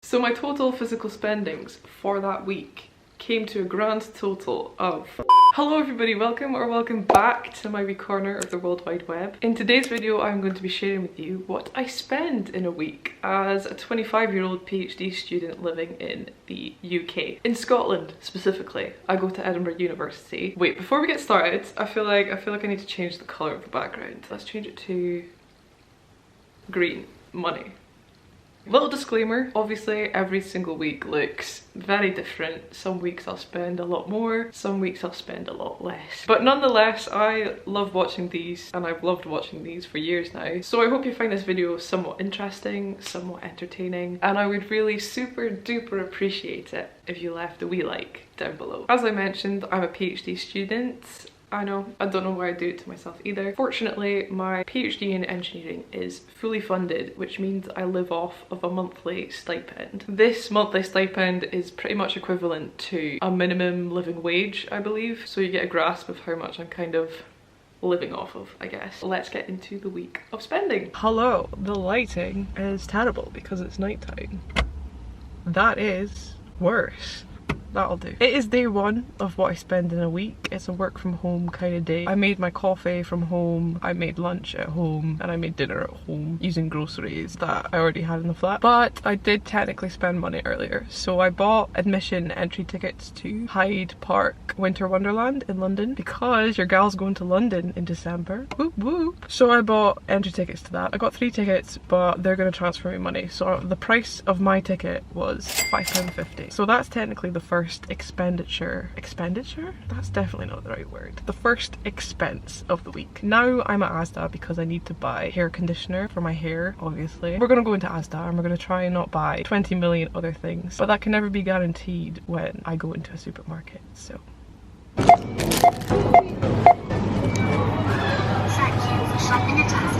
So my total physical spendings for that week came to a grand total of... Hello everybody, welcome back to my wee corner of the World Wide Web. In today's video I'm going to be sharing with you what I spend in a week as a 25-year-old PhD student living in the UK. In Scotland specifically. I go to Edinburgh University. Wait, before we get started, I feel like I need to change the colour of the background. Let's change it to green. Money. Little disclaimer, obviously every single week looks very different. Some weeks I'll spend a lot more, some weeks I'll spend a lot less. But nonetheless, I love watching these and I've loved watching these for years now. So I hope you find this video somewhat interesting, somewhat entertaining, and I would really super duper appreciate it if you left a wee like down below. As I mentioned, I'm a PhD student. I know, I don't know why I do it to myself either. Fortunately, my PhD in engineering is fully funded, which means I live off of a monthly stipend. This monthly stipend is pretty much equivalent to a minimum living wage, I believe. So you get a grasp of how much I'm kind of living off of, I guess. Let's get into the week of spending. Hello, the lighting is terrible because it's nighttime. That is worse. That'll do. It is day one of what I spend in a week. It's a work from home kind of day. I made my coffee from home, I made lunch at home, and I made dinner at home using groceries that I already had in the flat. But I did technically spend money earlier. So I bought admission entry tickets to Hyde Park Winter Wonderland in London because your gal's going to London in December. Whoop whoop. So I bought entry tickets to that. I got 3 tickets, but they're going to transfer me money. So the price of my ticket was £5.50. So that's technically the first expenditure. That's definitely not the right word. The first expense of the week. Now I'm at Asda because I need to buy hair conditioner for my hair, obviously. We're gonna go into Asda and we're gonna try and not buy 20 million other things, but that can never be guaranteed when I go into a supermarket, so.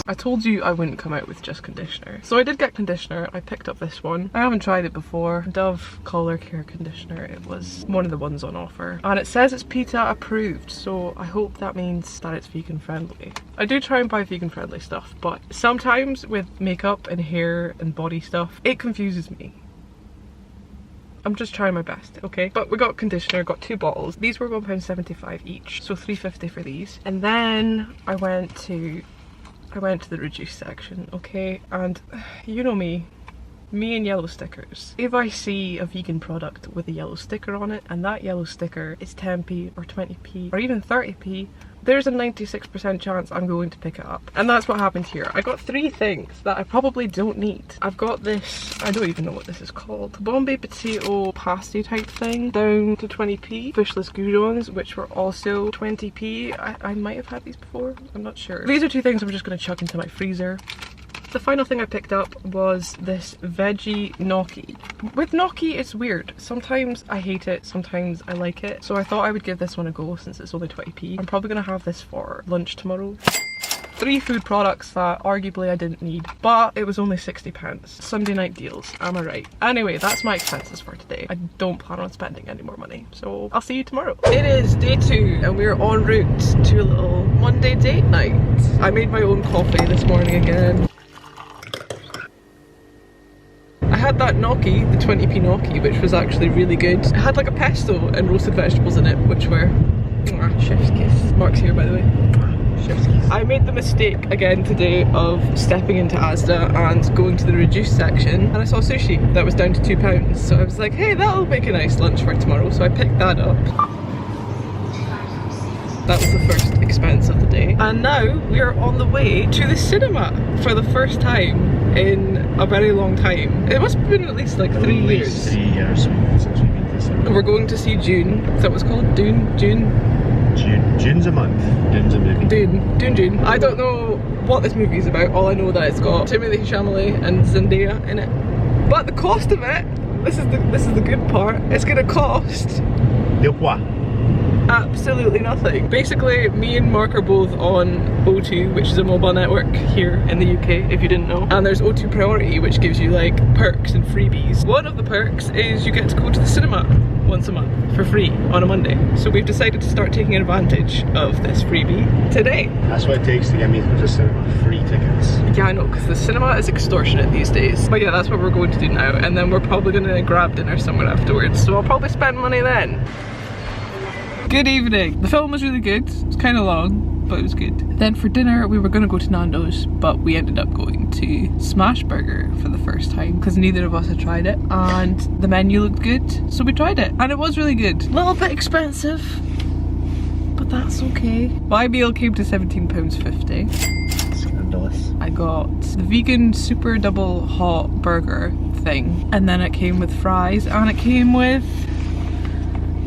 I told you I wouldn't come out with just conditioner. So I did get conditioner. I picked up this one. I haven't tried it before. Dove Color Care Conditioner. It was one of the ones on offer. And it says it's PETA approved, so I hope that means that it's vegan friendly. I do try and buy vegan friendly stuff, but sometimes with makeup and hair and body stuff, it confuses me. I'm just trying my best, okay? But we got conditioner, got 2 bottles. These were £1.75 each, so £3.50 for these. And then I went to the reduced section, okay? And you know me and yellow stickers. If I see a vegan product with a yellow sticker on it and that yellow sticker is 10p or 20p or even 30p, there's a 96% chance I'm going to pick it up. And that's what happened here. I got 3 things that I probably don't need. I've got this, I don't even know what this is called, Bombay potato pasty type thing, down to 20p. Fishless goujons, which were also 20p. I might have had these before, I'm not sure. These are 2 things I'm just going to chuck into my freezer. The final thing I picked up was this veggie gnocchi. With gnocchi, it's weird. Sometimes I hate it, sometimes I like it. So I thought I would give this one a go since it's only 20p. I'm probably gonna have this for lunch tomorrow. 3 food products that arguably I didn't need, but it was only £60. Sunday night deals, am I right? Anyway, that's my expenses for today. I don't plan on spending any more money, so I'll see you tomorrow. It is day 2 and we're en route to a little Monday date night. I made my own coffee this morning again. I had that gnocchi, the 20p gnocchi, which was actually really good. It had like a pesto and roasted vegetables in it, which were chef's kiss. Mark's here, by the way. Chef's kiss. I made the mistake again today of stepping into Asda and going to the reduced section, and I saw sushi that was down to £2. So I was like, hey, that'll make a nice lunch for tomorrow. So I picked that up. That was the first expense of the day. And now we are on the way to the cinema for the first time in a very long time. It must have been at least like 3 years. 3 years since we've been to the cinema. We're going to see Dune. Is that what it's called? Dune? June's a month. Dune's a movie. Dune. I don't know what this movie is about. All I know that it's got Timothée Chalamet and Zendaya in it. But the cost of it, this is the good part, it's gonna cost... De quoi? absolutely nothing. Basically, me and Mark are both on O2, which is a mobile network here in the UK, if you didn't know. And there's O2 Priority, which gives you like perks and freebies. One of the perks is you get to go to the cinema once a month for free on a Monday. So we've decided to start taking advantage of this freebie today. That's what it takes to get me to cinema. Free tickets. Yeah, I know, because the cinema is extortionate these days. But yeah, that's what we're going to do now. And then we're probably going to grab dinner somewhere afterwards. So I'll probably spend money then. Good evening. The film was really good. It's kind of long, but it was good. Then for dinner, we were going to go to Nando's, but we ended up going to Smash Burger for the first time because neither of us had tried it. And the menu looked good, so we tried it. And it was really good. A little bit expensive, but that's okay. My meal came to £17.50. Scandalous. I got the vegan super double hot burger thing, and then it came with fries, and it came with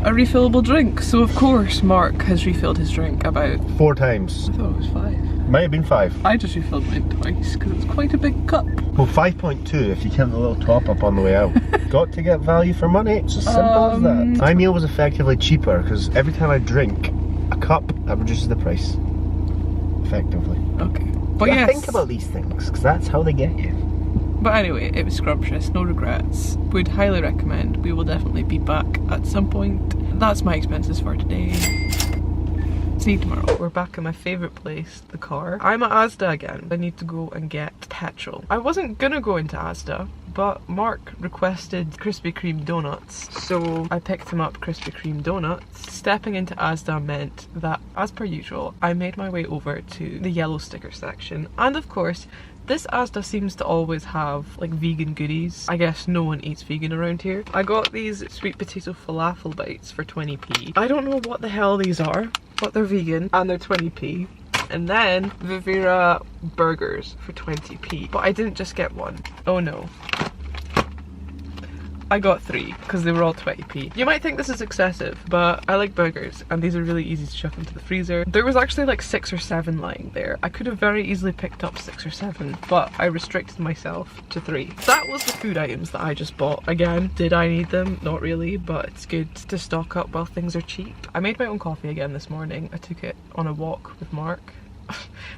a refillable drink. So of course Mark has refilled his drink about 4 times. I thought it was 5. Might have been 5. I just refilled mine twice because it's quite a big cup. Well, 5.2 if you count the little top up on the way out. Got to get value for money. It's as simple as that. My meal was effectively cheaper because every time I drink a cup, that reduces the price. Effectively. Okay. But yeah, yes. think about these things because that's how they get you. But anyway, it was scrumptious, no regrets. Would highly recommend. We will definitely be back at some point. That's my expenses for today. See you tomorrow. We're back at my favourite place, the car. I'm at Asda again. I need to go and get petrol. I wasn't gonna go into Asda, but Mark requested Krispy Kreme donuts, so I picked him up Krispy Kreme donuts. Stepping into Asda meant that, as per usual, I made my way over to the yellow sticker section, and of course this Asda seems to always have like vegan goodies. I guess no one eats vegan around here. I got these sweet potato falafel bites for 20p. I don't know what the hell these are, but they're vegan and they're 20p. And then Vivera burgers for 20p. But I didn't just get one. Oh no. I got 3 because they were all 20p. You might think this is excessive, but I like burgers and these are really easy to chuck into the freezer. There was actually like 6 or 7 lying there. I could have very easily picked up 6 or 7, but I restricted myself to 3. That was the food items that I just bought. Again, did I need them? Not really, but it's good to stock up while things are cheap. I made my own coffee again this morning. I took it on a walk with Mark.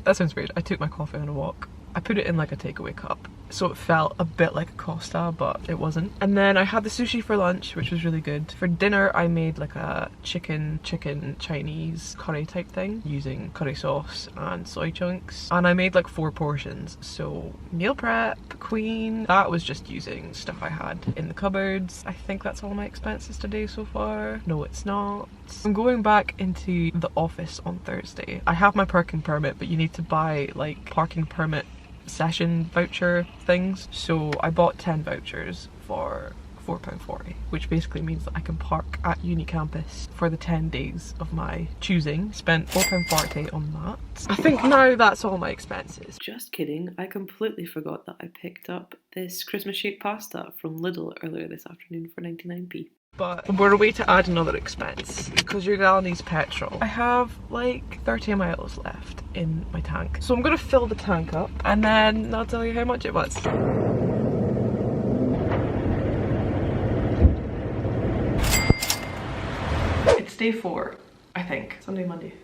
That sounds weird. I took my coffee on a walk. I put it in like a takeaway cup, so it felt a bit like a Costa, but it wasn't. And then I had the sushi for lunch, which was really good. For dinner, I made like a chicken Chinese curry type thing using curry sauce and soy chunks. And I made like 4 portions, so meal prep queen. That was just using stuff I had in the cupboards. I think that's all my expenses today so far. No, it's not. I'm going back into the office on Thursday. I have my parking permit, but you need to buy like parking permit session voucher things, so I bought 10 vouchers for £4.40, which basically means that I can park at uni campus for the 10 days of my choosing. Spent £4.40 on that. I think now that's all my expenses. Just kidding, I completely forgot that I picked up this Christmas shaped pasta from Lidl earlier this afternoon for 99p. But we're away to add another expense because your gal needs petrol. I have like 30 miles left in my tank, so I'm gonna fill the tank up and then I'll tell you how much it was. It's day 4, I think. Sunday, Monday.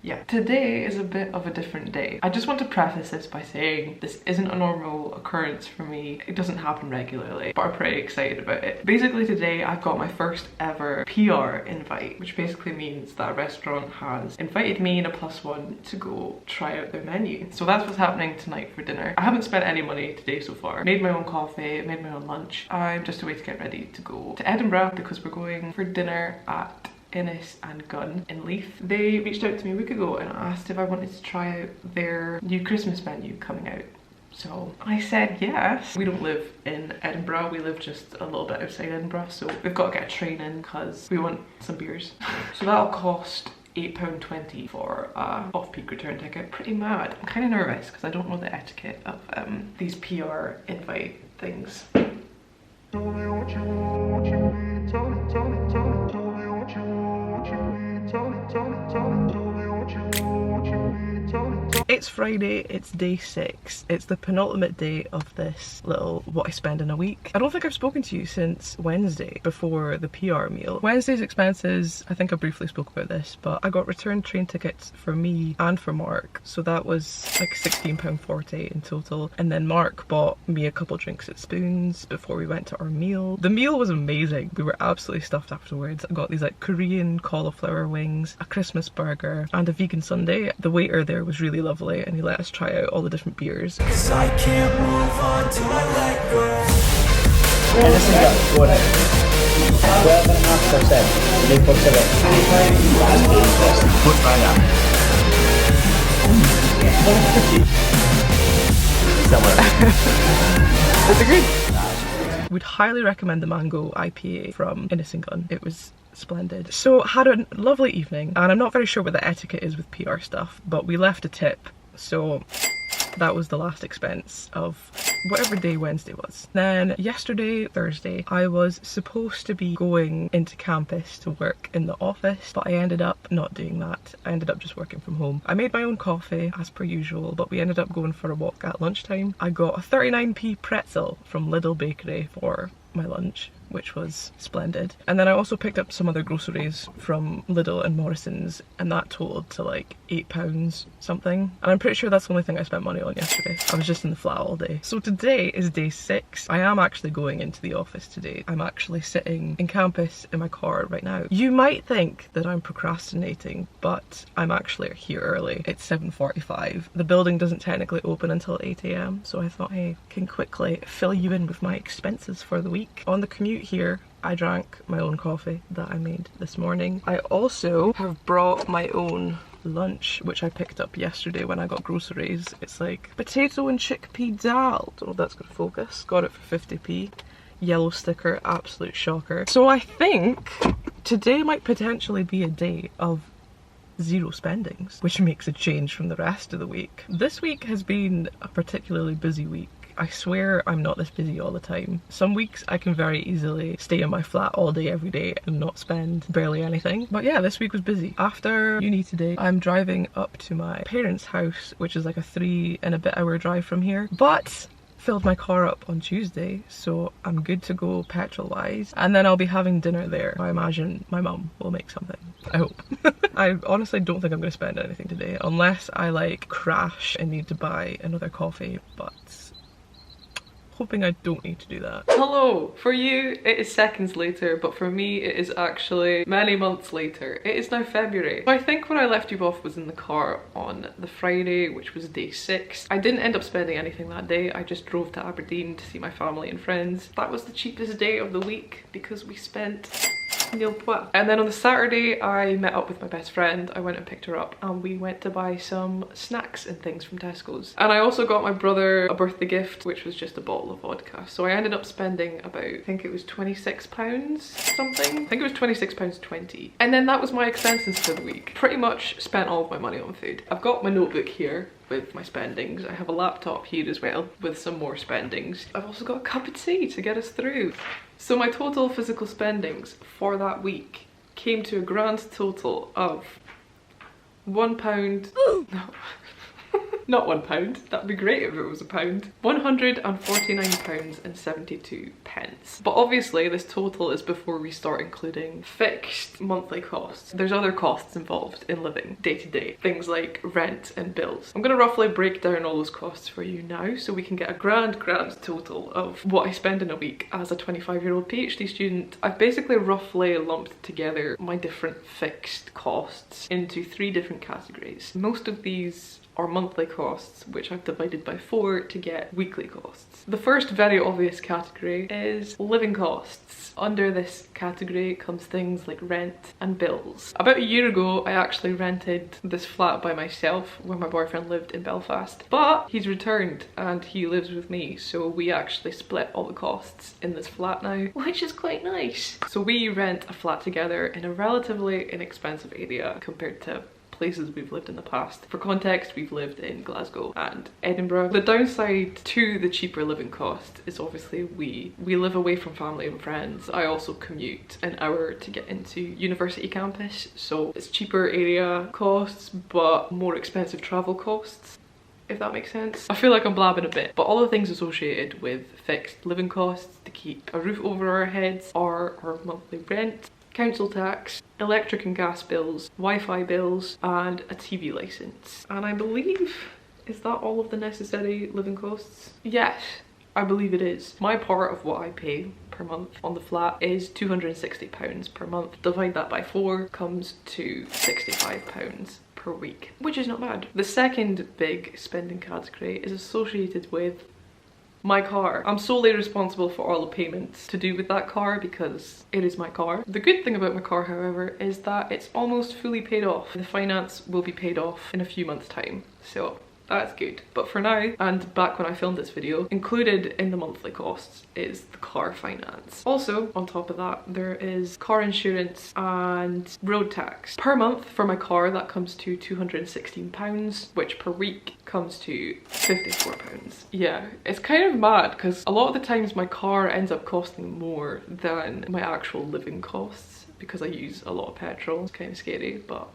Yeah. Today is a bit of a different day. I just want to preface this by saying this isn't a normal occurrence for me. It doesn't happen regularly, but I'm pretty excited about it. Basically today I've got my first ever PR invite, which basically means that a restaurant has invited me and a +1 to go try out their menu. So that's what's happening tonight for dinner. I haven't spent any money today so far. Made my own coffee, made my own lunch. I'm just away to get ready to go to Edinburgh because we're going for dinner at Innes and Gunn in Leith. They reached out to me a week ago and asked if I wanted to try out their new Christmas menu coming out. So I said yes. We don't live in Edinburgh, we live just a little bit outside Edinburgh, so we've got to get a train in because we want some beers. So that'll cost £8.20 for a off-peak return ticket. Pretty mad. I'm kind of nervous because I don't know the etiquette of these PR invite things. it's Friday, it's day 6. It's the penultimate day of this little what I spend in a week. I don't think I've spoken to you since Wednesday before the PR meal. Wednesday's expenses, I think I briefly spoke about this, but I got return train tickets for me and for Mark. So that was like £16.40 in total. And then Mark bought me a couple drinks at Spoons before we went to our meal. The meal was amazing. We were absolutely stuffed afterwards. I got these like Korean cauliflower wings, a Christmas burger, and a vegan sundae. The waiter there was really lovely and he let us try out all the different beers. Cause I can't move on till I let go. Edinburgh University. 12.5%. New possible. Put by that. Is it good? Would highly recommend the mango IPA from Innocent Gun. It was splendid. So had a lovely evening, and I'm not very sure what the etiquette is with PR stuff, but we left a tip, so that was the last expense of whatever day Wednesday was. Then yesterday, Thursday, I was supposed to be going into campus to work in the office, but I ended up not doing that. I ended up just working from home. I made my own coffee as per usual, but we ended up going for a walk at lunchtime. I got a 39p pretzel from Lidl Bakery for my lunch, which was splendid. And then I also picked up some other groceries from Lidl and Morrison's, and that totaled to like £8 something. And I'm pretty sure that's the only thing I spent money on yesterday. I was just in the flat all day. So today is day 6. I am actually going into the office today. I'm actually sitting in campus in my car right now. You might think that I'm procrastinating, but I'm actually here early. It's 7:45. The building doesn't technically open until 8 AM, so I thought I can quickly fill you in with my expenses for the week. On the commute here, I drank my own coffee that I made this morning. I also have brought my own lunch, which I picked up yesterday when I got groceries. It's like potato and chickpea dal. Don't know if that's gonna focus. Got it for 50p. Yellow sticker, absolute shocker. So I think today might potentially be a day of zero spendings, which makes a change from the rest of the week. This week has been a particularly busy week. I swear I'm not this busy all the time. Some weeks I can very easily stay in my flat all day every day and not spend barely anything. But yeah, this week was busy. After uni today, I'm driving up to my parents' house, which is like a 3 and a bit hour drive from here. But filled my car up on Tuesday, so I'm good to go petrol wise. And then I'll be having dinner there. I imagine my mum will make something. I hope. I honestly don't think I'm going to spend anything today, unless I like crash and need to buy another coffee, but hoping I don't need to do that. Hello! For you, it is seconds later, but for me, it is actually many months later. It is now February. So I think when I left you off was in the car on the Friday, which was day 6. I didn't end up spending anything that day. I just drove to Aberdeen to see my family and friends. That was the cheapest day of the week because we spent nil point. And then on the Saturday, I met up with my best friend. I went and picked her up and we went to buy some snacks and things from Tesco's. And I also got my brother a birthday gift, which was just a bottle of vodka. So I ended up spending about, I think it was £26 something. I think it was £26.20. And then that was my expenses for the week. Pretty much spent all of my money on food. I've got my notebook here with my spendings. I have a laptop here as well with some more spendings. I've also got a cup of tea to get us through. So my total physical spendings for that week came to a grand total of £1. No. Not £1, that'd be great if it was a pound. £149.72. But obviously this total is before we start including fixed monthly costs. There's other costs involved in living day to day, things like rent and bills. I'm gonna roughly break down all those costs for you now so we can get a grand total of what I spend in a week as a 25-year-old PhD student. I've basically roughly lumped together my different fixed costs into 3 different categories. Most of these are monthly costs, which I've divided by 4 to get weekly costs. The first very obvious category is living costs. Under this category comes things like rent and bills. About a year ago, I actually rented this flat by myself where my boyfriend lived in Belfast, but he's returned and he lives with me, so we actually split all the costs in this flat now, which is quite nice. So we rent a flat together in a relatively inexpensive area compared to places we've lived in the past. For context, we've lived in Glasgow and Edinburgh. The downside to the cheaper living cost is obviously we live away from family and friends. I also commute an hour to get into university campus, so it's cheaper area costs but more expensive travel costs. if that makes sense. I feel like I'm blabbing a bit, but all the things associated with fixed living costs to keep a roof over our heads are our monthly rent, council tax, electric and gas bills, Wi-Fi bills, and a TV license. And I believe, is that all of the necessary living costs? Yes, I believe it is. My part of what I pay per month on the flat is £260 per month. Divide that by 4 comes to £65 per week, which is not bad. The second big spending category is associated with my car. I'm solely responsible for all the payments to do with that car because it is my car. The good thing about my car, however, is that it's almost fully paid off. The finance will be paid off in a few months' time, so that's good. But for now, and back when I filmed this video, included in the monthly costs is the car finance. Also, on top of that, there is car insurance and road tax. Per month for my car, that comes to £216, which per week comes to £54. Yeah, it's kind of mad because a lot of the times my car ends up costing more than my actual living costs, because I use a lot of petrol. It's kind of scary, but...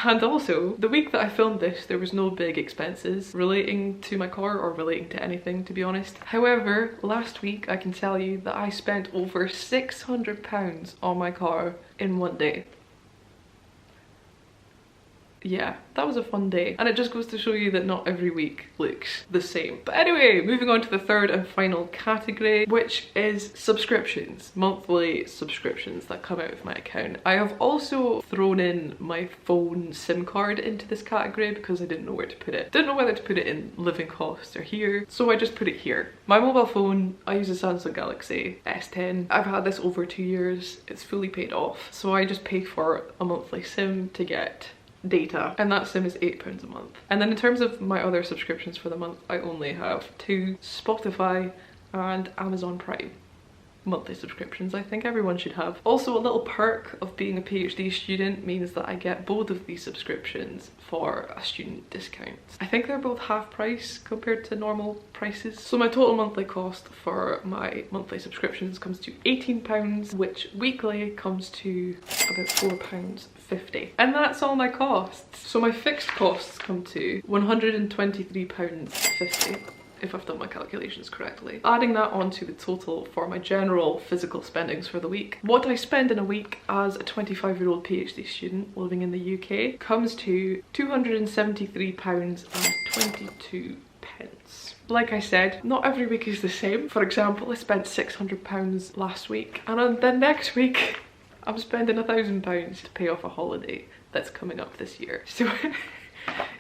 And also, the week that I filmed this, there was no big expenses relating to my car or relating to anything, to be honest. However, last week I can tell you that I spent over £600 on my car in one day. Yeah, that was a fun day, and it just goes to show you that not every week looks the same. But anyway, moving on to the third and final category, which is subscriptions, monthly subscriptions that come out of my account. I have also thrown in my phone SIM card into this category because I didn't know where to put it. Didn't know whether to put it in living costs or here, so I just put it here. My mobile phone, I use a Samsung Galaxy S10. I've had this over 2 years, it's fully paid off, so I just pay for a monthly SIM to get data, and that SIM is £8 a month. And then in terms of my other subscriptions for the month, I only have 2: Spotify and Amazon Prime. Monthly subscriptions I think everyone should have. Also, a little perk of being a PhD student means that I get both of these subscriptions for a student discount. I think they're both half price compared to normal prices. So my total monthly cost for my monthly subscriptions comes to £18, which weekly comes to about £4.50. And that's all my costs. So my fixed costs come to £123.50. if I've done my calculations correctly. Adding that onto the total for my general physical spendings for the week, what I spend in a week as a 25-year-old PhD student living in the UK comes to £273.22. Like I said, not every week is the same. For example, I spent £600 last week, and then next week I'm spending £1,000 to pay off a holiday that's coming up this year. So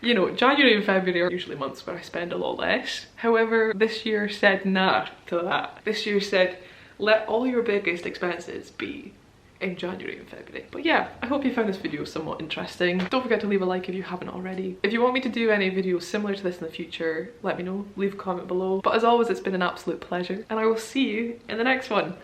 you know, January and February are usually months where I spend a lot less. However, this year said nah to that. This year said, let all your biggest expenses be in January and February. But yeah, I hope you found this video somewhat interesting. Don't forget to leave a like if you haven't already. If you want me to do any videos similar to this in the future, let me know. Leave a comment below. But as always, it's been an absolute pleasure, and I will see you in the next one.